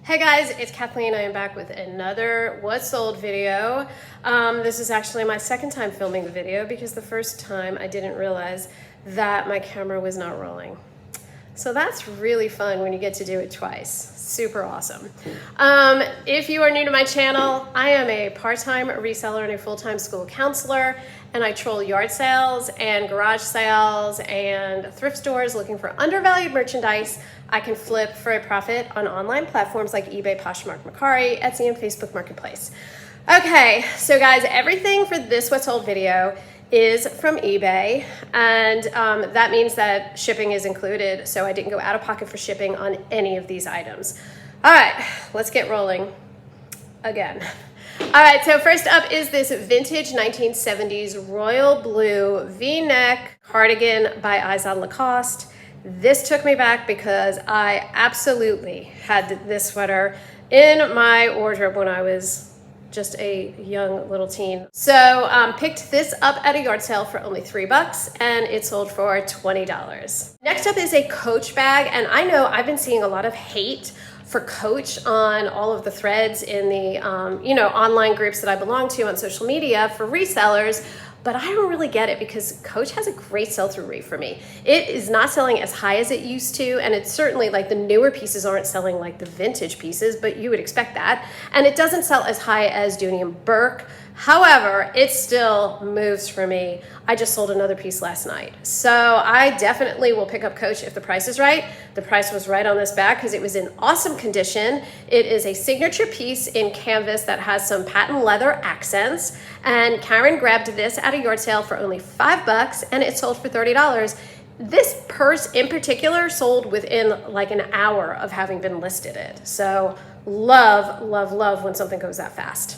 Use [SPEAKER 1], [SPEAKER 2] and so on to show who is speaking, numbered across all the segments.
[SPEAKER 1] Hey guys, it's Kathleen. I am back with another What's Sold video. This is actually my second time filming the video because the first time I didn't realize that my camera was not rolling. So that's really fun when you get to do it twice. Super awesome. If you are new to my channel, I am a part-time reseller and a full-time school counselor, and I troll yard sales and garage sales and thrift stores looking for undervalued merchandise I can flip for a profit on online platforms like eBay, Poshmark, Mercari, Etsy, and Facebook Marketplace. Okay, so guys, everything for this What's Sold video is from eBay, and that means that shipping is included, so I didn't go out of pocket for shipping on any of these items. All right, let's get rolling again. All right, so first up is this vintage 1970s royal blue V-neck cardigan by Izod Lacoste. This took me back because I absolutely had this sweater in my wardrobe when I was just a young little teen. So picked this up at a yard sale for only $3 and it sold for $20. Next up is a Coach bag, and I know I've been seeing a lot of hate for Coach on all of the threads in the online groups that I belong to on social media for resellers. But I don't really get it because Coach has a great sell-through rate for me. It is not selling as high as it used to, and it's certainly like the newer pieces aren't selling like the vintage pieces, but you would expect that. And it doesn't sell as high as Dooney and Burke. However, it still moves for me. I just sold another piece last night. So I definitely will pick up Coach if the price is right. The price was right on this bag because it was in awesome condition. It is a signature piece in canvas that has some patent leather accents. And Karen grabbed this at a yard sale for only $5 and it sold for $30. This purse in particular sold within like an hour of having been listed it. So love, love, love when something goes that fast.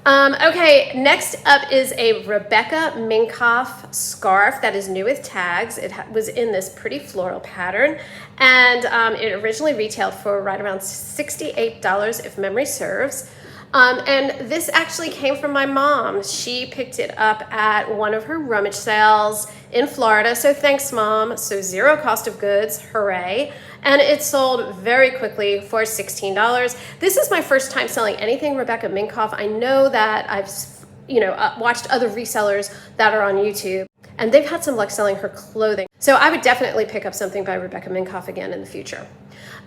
[SPEAKER 1] Okay, next up is a Rebecca Minkoff scarf that is new with tags. It was in this pretty floral pattern, and it originally retailed for right around $68 if memory serves. And this actually came from my mom. She picked it up at one of her rummage sales in Florida. So thanks, Mom. So zero cost of goods, hooray. And it sold very quickly for $16. This is my first time selling anything Rebecca Minkoff. I know that I've watched other resellers that are on YouTube, and they've had some luck selling her clothing. So I would definitely pick up something by Rebecca Minkoff again in the future.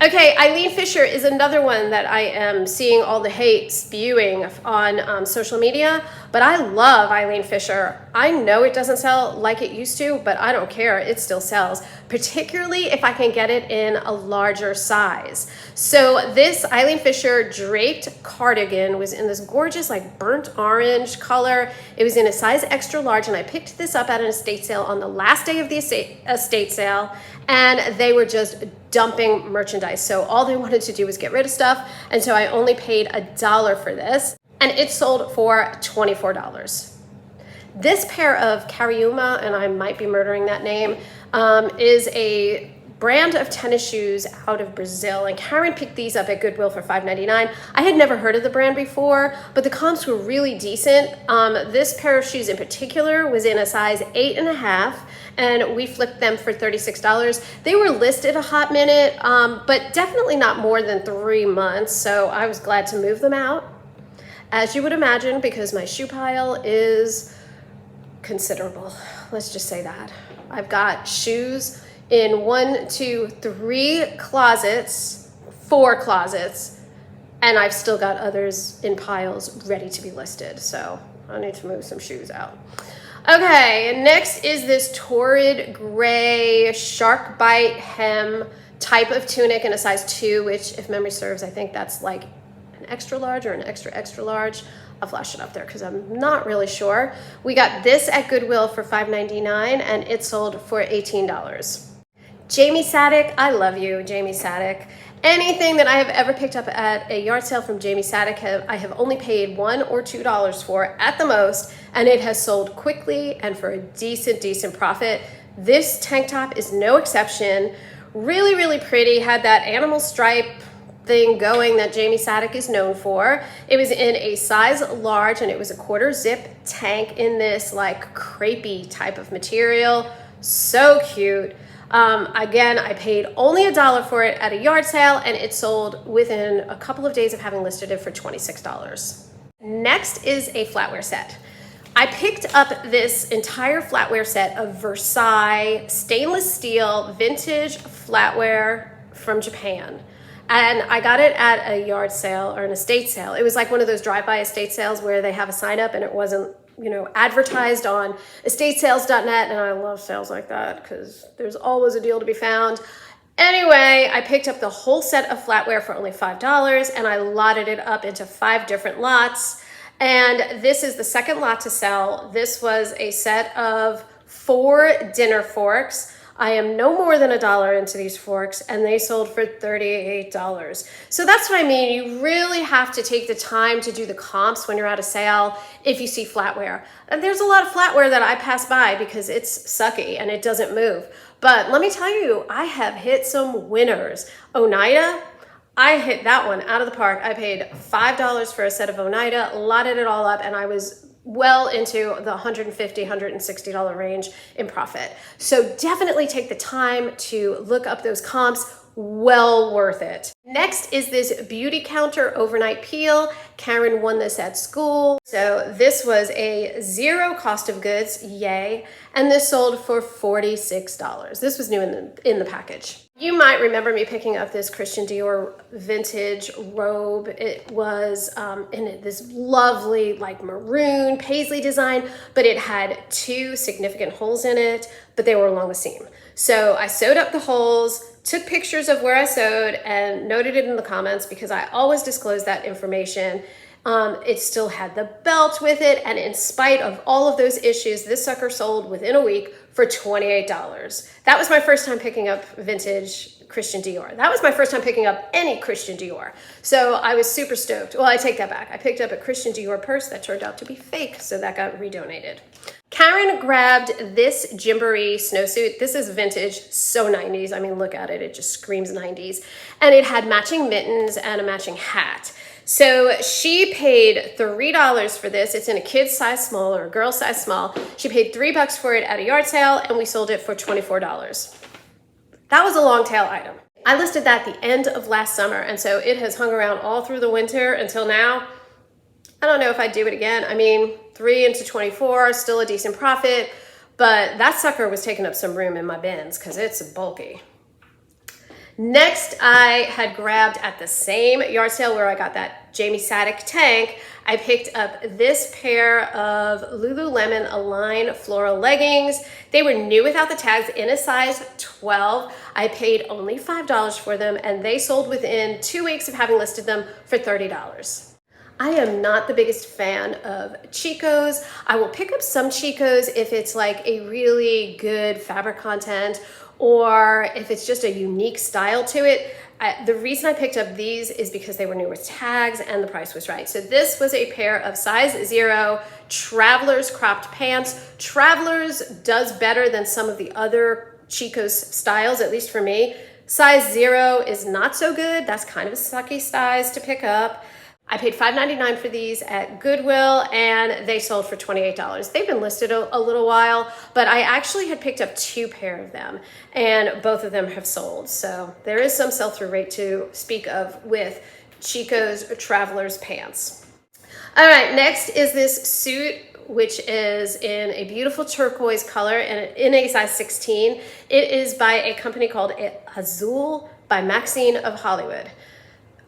[SPEAKER 1] Okay, Eileen Fisher is another one that I am seeing all the hate spewing on social media, but I love Eileen Fisher. I know it doesn't sell like it used to, but I don't care, it still sells, particularly if I can get it in a larger size. So this Eileen Fisher draped cardigan was in this gorgeous like burnt orange color. It was in a size extra large, and I picked this up at an estate sale on the last day of the estate sale, and they were just dumping merchandise. So all they wanted to do was get rid of stuff. And so I only paid $1 for this, and it sold for $24. This pair of Cariuma, and I might be murdering that name, is a brand of tennis shoes out of Brazil, and Karen picked these up at Goodwill for $5.99. I had never heard of the brand before, but the comps were really decent. This pair of shoes in particular was in a size 8.5, and we flipped them for $36. They were listed a hot minute, but definitely not more than 3 months, so I was glad to move them out, as you would imagine, because my shoe pile is considerable. Let's just say that. I've got shoes in 1, 2, 3 closets, 4 closets, and I've still got others in piles ready to be listed, so I need to move some shoes out. Okay, next is this torrid gray shark bite hem type of tunic in a size 2, which if memory serves, I think that's like an extra large or an extra, extra large. I'll flash it up there because I'm not really sure. We got this at Goodwill for $5.99 and it sold for $18. Jamie Sadek, I love you, Jamie Sadek. Anything that I have ever picked up at a yard sale from Jamie Sadek, I have only paid $1 or $2 for at the most, and it has sold quickly and for a decent profit. This tank top is no exception. Really, really pretty. Had that animal stripe thing going that Jamie Sadek is known for. It was in a size large, and it was a 1/4 zip tank in this like crepey type of material. So cute. Again, I paid only $1 for it at a yard sale, and it sold within a couple of days of having listed it for $26. Next is a flatware set. I picked up this entire flatware set of Versailles stainless steel vintage flatware from Japan. And I got it at a yard sale or an estate sale. It was like one of those drive-by estate sales where they have a sign up and it wasn't, you know, advertised on estatesales.net. And I love sales like that because there's always a deal to be found. Anyway, I picked up the whole set of flatware for only $5 and I lotted it up into 5 different lots. And this is the second lot to sell. This was a set of 4 dinner forks. I am no more than $1 into these forks and they sold for $38. So that's what I mean. You really have to take the time to do the comps when you're at a sale if you see flatware. And there's a lot of flatware that I pass by because it's sucky and it doesn't move. But let me tell you, I have hit some winners. Oneida, I hit that one out of the park. I paid $5 for a set of Oneida, lotted it all up, and I was well into the $150, $160 range in profit. So definitely take the time to look up those comps. Well worth it. Next is this beauty counter overnight peel. Karen won this at school. So this was a 0 cost of goods, yay. And this sold for $46. This was new in the package. You might remember me picking up this Christian Dior vintage robe. It was in this lovely like maroon paisley design, but it had 2 significant holes in it, but they were along the seam. So I sewed up the holes, took pictures of where I sewed and noted it in the comments because I always disclose that information. It still had the belt with it, and in spite of all of those issues, this sucker sold within a week for $28. That was my first time picking up vintage Christian Dior. That was my first time picking up any Christian Dior. So I was super stoked. Well, I take that back. I picked up a Christian Dior purse that turned out to be fake, so that got redonated. Karen grabbed this Gymboree Snowsuit. This is vintage, so 90s. I mean, look at it. It just screams 90s. And it had matching mittens and a matching hat. So she paid $3 for this. It's in a kid's size small or a girl's size small. She paid $3 for it at a yard sale and we sold it for $24. That was a long tail item. I listed that at the end of last summer, and so it has hung around all through the winter until now. I don't know if I'd do it again. I mean, 3 into 24, still a decent profit, but that sucker was taking up some room in my bins because it's bulky. Next, I had grabbed at the same yard sale where I got that Jamie Sadik tank. I picked up this pair of Lululemon Align floral leggings. They were new without the tags in a size 12. I paid only $5 for them and they sold within 2 weeks of having listed them for $30. I am not the biggest fan of Chicos. I will pick up some Chicos if it's like a really good fabric content or if it's just a unique style to it. The reason I picked up these is because they were new with tags and the price was right. So this was a pair of size 0 Travelers cropped pants. Travelers does better than some of the other Chicos styles, at least for me. Size 0 is not so good. That's kind of a sucky size to pick up. I paid $5.99 for these at Goodwill and they sold for $28. They've been listed a little while, but I actually had picked up 2 pair of them and both of them have sold. So there is some sell-through rate to speak of with Chico's Travelers pants. All right, next is this suit, which is in a beautiful turquoise color and in a size 16. It is by a company called Azul by Maxine of Hollywood.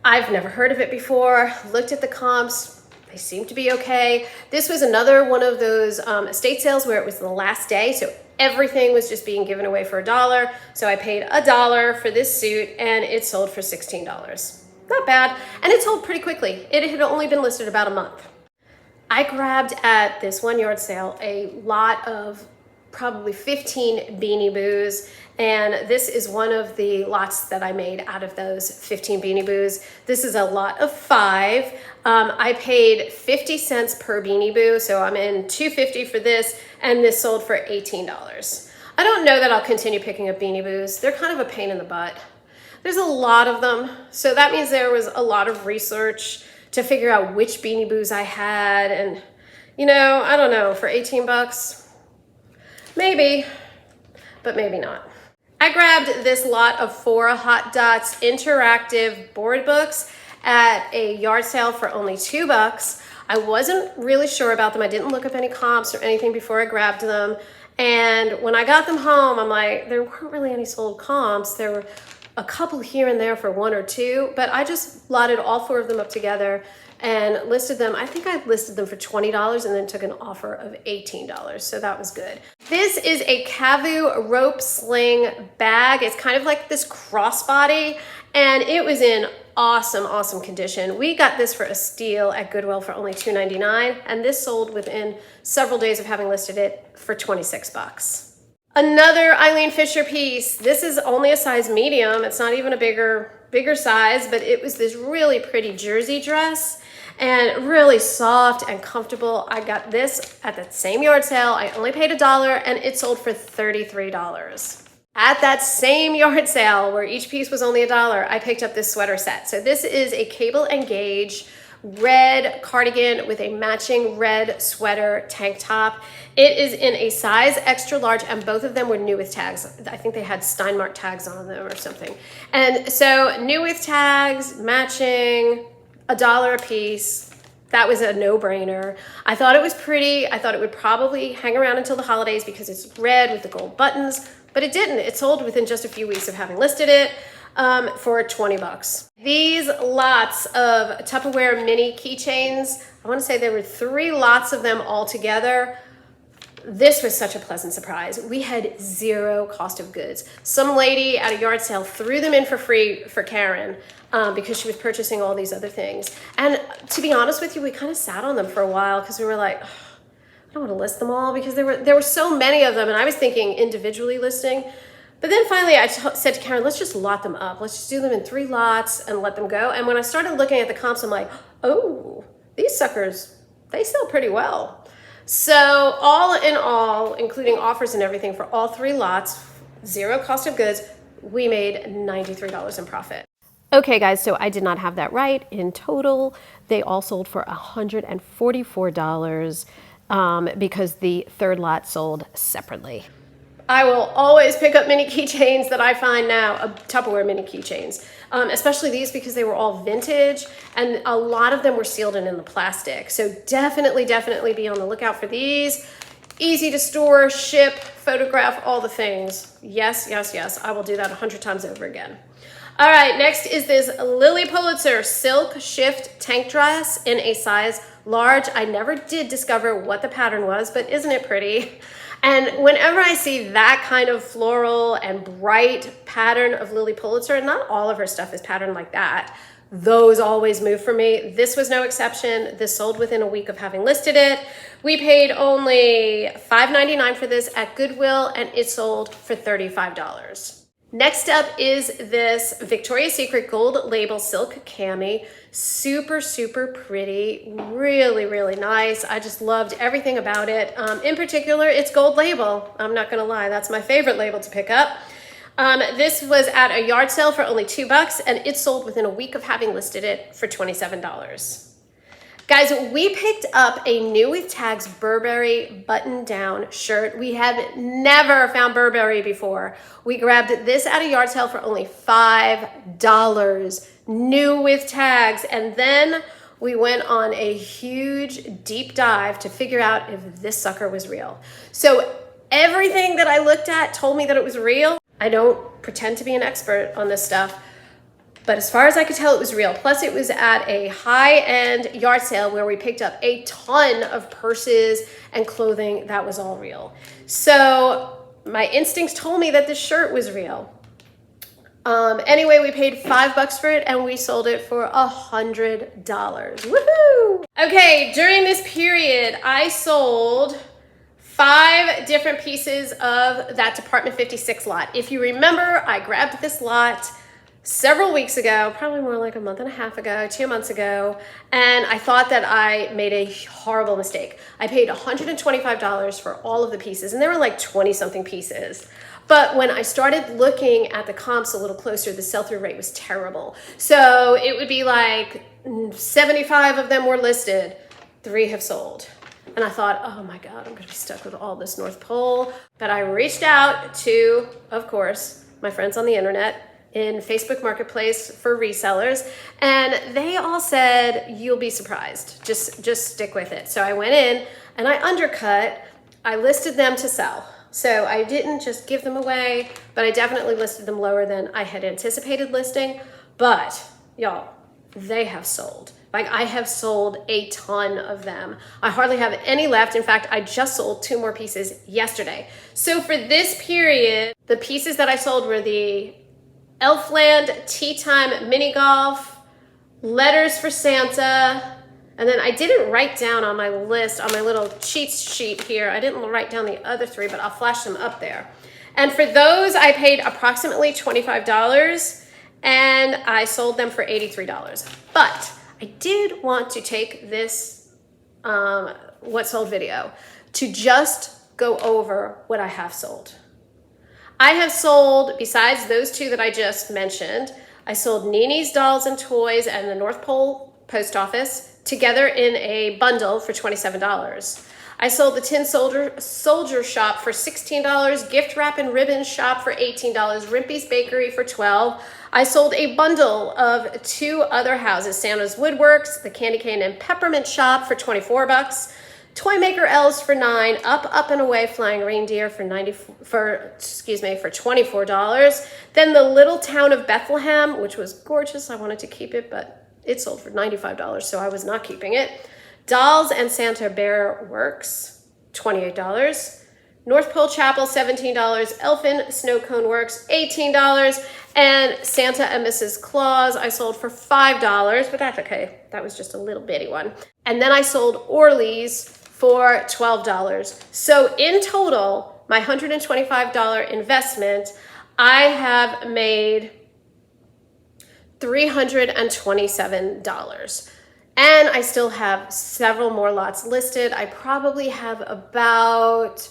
[SPEAKER 1] I've never heard of it before, looked at the comps, they seem to be okay. This was another one of those estate sales where it was the last day, so everything was just being given away for $1. So I paid $1 for this suit and it sold for $16. Not bad, and it sold pretty quickly. It had only been listed about a month. I grabbed at this one yard sale a lot of probably 15 Beanie Boos, and this is one of the lots that I made out of those 15 Beanie Boos. This is a lot of 5. I paid 50 cents per Beanie Boo, so I'm in $2.50 for this, and this sold for $18. I don't know that I'll continue picking up Beanie Boos. They're kind of a pain in the butt. There's a lot of them, so that means there was a lot of research to figure out which Beanie Boos I had, and you know, I don't know, for 18 bucks, maybe, but maybe not. I grabbed this lot of 4 Hot Dots interactive board books at a yard sale for only $2. I wasn't really sure about them. I didn't look up any comps or anything before I grabbed them. And when I got them home, I'm like, there weren't really any sold comps. There were a couple here and there for 1 or 2, but I just lotted all 4 of them up together and listed them. I think I listed them for $20 and then took an offer of $18, so that was good. This is a Cavu rope sling bag. It's kind of like this crossbody, and it was in awesome condition. We got this for a steal at Goodwill for only $2.99, and this sold within several days of having listed it for $26. Another Eileen Fisher piece. This is only a size medium. It's not even a bigger size, but it was this really pretty jersey dress and really soft and comfortable. I got this at that same yard sale. I only paid $1 and it sold for $33. At that same yard sale where each piece was only $1, I picked up this sweater set. So this is a cable and gauge red cardigan with a matching red sweater tank top. It is in a size extra large, and both of them were new with tags. I think they had Steinmark tags on them or something. And so new with tags, matching, $1 a piece. That was a no-brainer. I thought it was pretty. I thought it would probably hang around until the holidays because it's red with the gold buttons, but it didn't. It sold within just a few weeks of having listed it for $20. These lots of Tupperware mini keychains, I want to say there were 3 lots of them all together. This was such a pleasant surprise. We had 0 cost of goods. Some lady at a yard sale threw them in for free for Karen because she was purchasing all these other things. And to be honest with you, we kind of sat on them for a while because we were like, oh, I don't want to list them all because there were so many of them, and I was thinking individually listing. But then finally I said to Karen, let's just lot them up. Let's just do them in 3 lots and let them go. And when I started looking at the comps, I'm like, oh, these suckers, they sell pretty well. So all in all, including offers and everything for all 3 lots, 0 cost of goods, we made $93 in profit. Okay guys, so I did not have that right. In total, they all sold for $144 because the 3rd lot sold separately. I will always pick up mini keychains that I find now, Tupperware mini keychains, especially these because they were all vintage and a lot of them were sealed in the plastic. So definitely be on the lookout for these. Easy to store, ship, photograph, all the things. Yes, I will do that 100 times over again. All right, next is this Lily Pulitzer Silk Shift tank dress in a size large. I never did discover what the pattern was, but isn't it pretty? And whenever I see that kind of floral and bright pattern of Lily Pulitzer, and not all of her stuff is patterned like that, those always move for me. This was no exception. This sold within a week of having listed it. We paid only $5.99 for this at Goodwill, and it sold for $35. Next up is this Victoria's Secret gold label silk cami. Super pretty, really nice. I just loved everything about it. In particular, it's gold label. I'm not gonna lie, that's my favorite label to pick up. This was at a yard sale for only $2 and it sold within a week of having listed it for $27. Guys, we picked up a new with tags Burberry button down shirt. We had never found Burberry before. We grabbed this at a yard sale for only $5, new with tags. And then we went on a huge deep dive to figure out if this sucker was real. So everything that I looked at told me that it was real. I don't pretend to be an expert on this stuff, but as far as I could tell, it was real. Plus, it was at a high-end yard sale where we picked up a ton of purses and clothing that was all real. So my instincts told me that this shirt was real. Anyway, we paid $5 for it and we sold it for $100. Woohoo! Okay, during this period, I sold 5 different pieces of that Department 56 lot. If you remember, I grabbed this lot several weeks ago, probably more like a month and a half ago, 2 months ago, and I thought that I made a horrible mistake. I paid $125 for all of the pieces, and there were like 20-something pieces. But when I started looking at the comps a little closer, the sell-through rate was terrible. So it would be like 75 of them were listed, 3 have sold. And I thought, oh my God, I'm gonna be stuck with all this North Pole. But I reached out to, of course, my friends on the internet, in Facebook Marketplace for resellers, and they all said, you'll be surprised. Just stick with it. So I went in and I undercut. I listed them to sell. So I didn't just give them away, but I definitely listed them lower than I had anticipated listing. But y'all, they have sold. Like, I have sold a ton of them. I hardly have any left. In fact, I just sold 2 more pieces yesterday. So for this period, the pieces that I sold were the Elfland Tea Time Mini Golf, Letters for Santa, and then I didn't write down on my list, on my little cheat sheet here, I didn't write down the other 3, but I'll flash them up there. And for those, I paid approximately $25, and I sold them for $83. But I did want to take this what sold video to just go over what I have sold. I have sold, besides those 2 that I just mentioned, I sold Nini's Dolls and Toys and the North Pole Post Office together in a bundle for $27. I sold the Tin Soldier Shop for $16, Gift Wrap and Ribbon Shop for $18, Rimpy's Bakery for $12. I sold a bundle of 2 other houses, Santa's Woodworks, the Candy Cane and Peppermint Shop for $24, Toy Maker Elves for $9, Up and Away Flying Reindeer for $24. Then the Little Town of Bethlehem, which was gorgeous. I wanted to keep it, but it sold for $95, so I was not keeping it. Dolls and Santa Bear Works, $28. North Pole Chapel, $17. Elfin Snow Cone Works, $18. And Santa and Mrs. Claus, I sold for $5, but that's okay. That was just a little bitty one. And then I sold Orly's for $12. So in total, my $125 investment, I have made $327. And I still have several more lots listed. I probably have about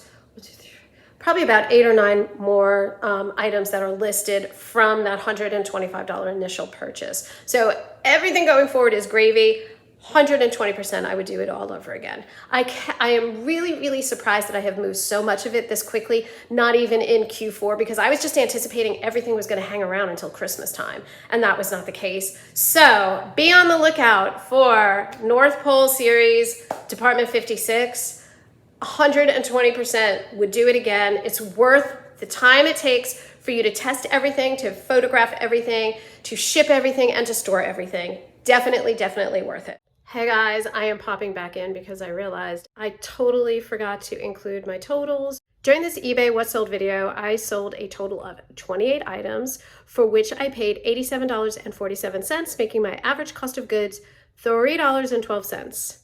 [SPEAKER 1] 8 or 9 more items that are listed from that $125 initial purchase. So everything going forward is gravy. 120%, I would do it all over again. I am really, really surprised that I have moved so much of it this quickly, not even in Q4, because I was just anticipating everything was going to hang around until Christmas time, and that was not the case. So be on the lookout for North Pole Series, Department 56. 120% would do it again. It's worth the time it takes for you to test everything, to photograph everything, to ship everything, and to store everything. Definitely, definitely worth it. Hey guys, I am popping back in because I realized I totally forgot to include my totals. During this eBay What Sold video, I sold a total of 28 items for which I paid $87.47, making my average cost of goods $3.12.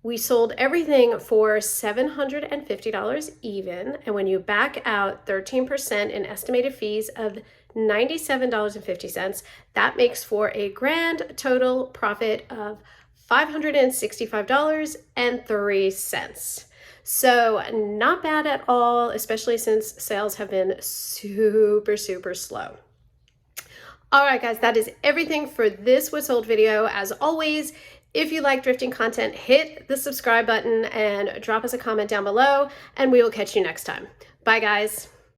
[SPEAKER 1] We sold everything for $750 even, and when you back out 13% in estimated fees of $97.50, that makes for a grand total profit of $565.03. So not bad at all, especially since sales have been super, super slow. All right, guys, that is everything for this What Sold video. As always, if you like thrifting content, hit the subscribe button and drop us a comment down below, and we will catch you next time. Bye, guys.